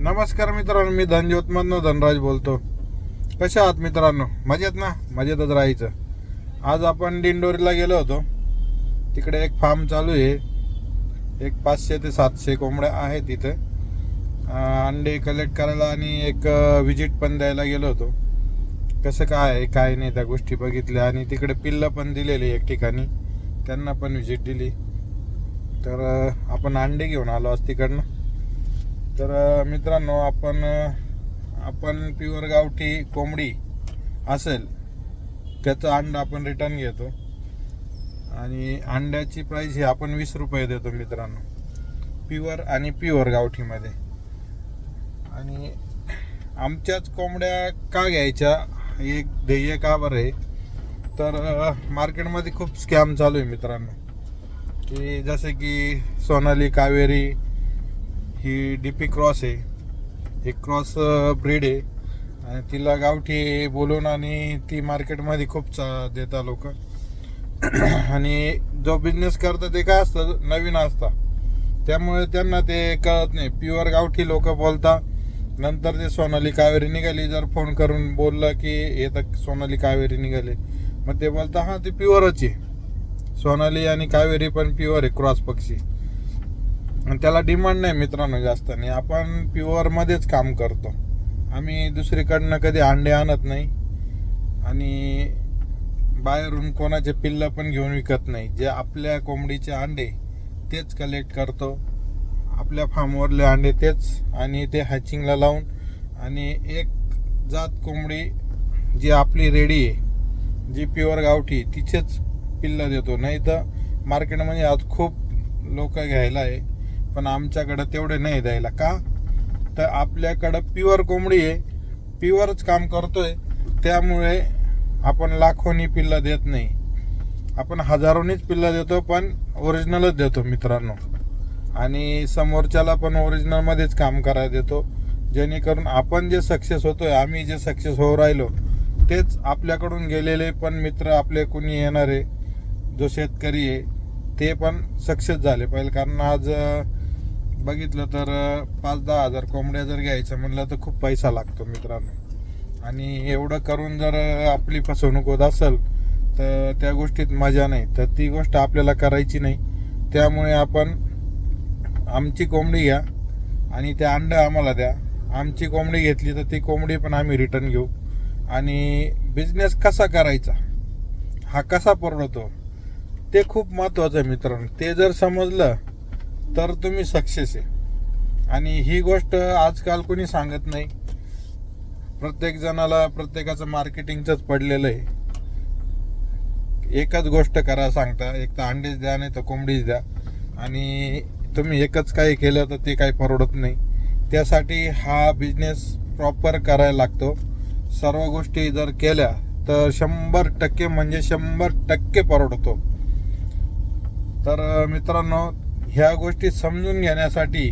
नमस्कार मित्रांनो, मी धनज्योतमधनं धनराज बोलतो. कशा आहात मित्रांनो? मजेत ना? मजेतच राहायचं. आज आपण दिंडोरीला गेलो होतो. तिकडे एक फार्म चालू आहे. एक 500 ते 700 कोंबड्या आहेत तिथे. अंडे कलेक्ट करायला आणि एक विजिट पण द्यायला गेलो होतो. कसं काय आहे काय नाही त्या गोष्टी बघितल्या आणि तिकडे पिल्लं पण दिलेली एक ठिकाणी, त्यांना पण विजिट दिली. तर आपण अंडे घेऊन आलो आज तिकडनं. तर मित्रांनो, आपण प्युअर गावठी कोंबडी असेल त्याचं अंडं आपण रिटर्न घेतो आणि अंड्याची प्राईस ही आपण 20 रुपये देतो मित्रांनो, प्युअर गावठीमध्ये. आणि आमच्याच कोंबड्या का घ्यायच्या, एक ध्येय का बरं आहे, तर मार्केटमध्ये खूप स्कॅम चालू आहे मित्रांनो. की जसे की सोनाली कावेरी ही डीपी क्रॉस आहे, एक क्रॉस ब्रीड आहे आणि तिला गावठी बोलून आणि ती मार्केटमध्ये खूप देतात लोक. आणि जो बिझनेस करतात ते काय असतं, नवीन असतं, त्यामुळे त्यांना ते कळत नाही. प्युअर गावठी लोक बोलतात, नंतर ते सोनाली कावेरी निघाली जर फोन करून बोललं की हे तर सोनाली कावेरी निघाली, मग ते बोलतात हां ते प्युअरच आहे. सोनाली आणि कावेरी पण प्युअर आहे, क्रॉस पक्षी, आणि त्याला डिमांड नाही मित्रांनो जास्त. नाही, आपण प्युअरमध्येच काम करतो. आम्ही दुसरीकडनं कधी अंडे आणत नाही आणि बाहेरून कोणाचे पिल्लं पण घेऊन विकत नाही. जे आपल्या कोंबडीचे अंडे तेच कलेक्ट करतो, आपल्या फार्मवरले अंडे तेच, आणि ते हॅचिंगला लावून आणि एक जात कोंबडी जी आपली रेडी आहे, जी प्युअर गावठी, तिचेच पिल्लं देतो. नाही तर मार्केटमध्ये आज खूप लोक घ्यायला आहे, पण आमच्याकडं तेवढे नाही द्यायला. का तर आपल्याकडं प्युअर कोंबडी आहे, प्युअरच काम करतोय, त्यामुळे आपण लाखोनी पिल्लं देत नाही. आपण हजारोनीच पिल्लं देतो, पण ओरिजिनलच देतो मित्रांनो. आणि समोरच्याला पण ओरिजिनलमध्येच काम करायला देतो, जेणेकरून आपण जे सक्सेस होतोय, आम्ही जे सक्सेस होऊ राहिलो, तेच आपल्याकडून गेलेले पण मित्र आपले कुणी येणारे जो शेतकरी आहे ते पण सक्सेस झाले पाहिजे. कारण आज बघितलं तर 5-10 हजार कोंबड्या जर घ्यायचं म्हणलं तर खूप पैसा लागतो मित्रांनो. आणि एवढं करून जर आपली फसवणूक होत असेल तर त्या गोष्टीत मजा नाही. तर ती गोष्ट आपल्याला करायची नाही. त्यामुळे आपण आमची कोंबडी घ्या आणि ते अंडं आम्हाला द्या. आमची कोंबडी घेतली तर ती कोंबडी पण आम्ही रिटर्न घेऊ. आणि बिझनेस कसा करायचा, हा कसा परवडतो, ते खूप महत्त्वाचं आहे मित्रांनो. ते जर समजलं तर तुम्ही सक्सेस आहे. आणि ही गोष्ट आजकाल कोणी सांगत नाही. प्रत्येक जणाला प्रत्येकाचं मार्केटिंगचंच पडलेलं आहे. एकच गोष्ट करा सांगता, एक तर अंडेच द्या नाही तर कोंबडीच द्या. आणि तुम्ही एकच काही केलं तर ते काही परवडत नाही. त्यासाठी हा बिझनेस प्रॉपर करायला लागतो. सर्व गोष्टी जर केल्या तर 100% म्हणजे 100% परवडतो. तर मित्रांनो, ह्या गोष्टी समजून घेण्यासाठी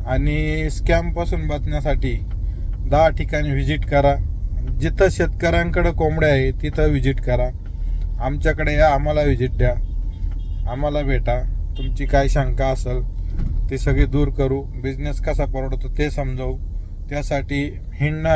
आणि स्कॅमपासून बचण्यासाठी 10 ठिकाणी व्हिजिट करा. जिथं शेतकऱ्यांकडे कोंबड्या आहे तिथं व्हिजिट करा. आमच्याकडे या, आम्हाला व्हिजिट द्या, आम्हाला भेटा. तुमची काय शंका असेल ते सगळे दूर करू. बिझनेस कसा परवडतो ते समजावू. त्यासाठी हिंडणं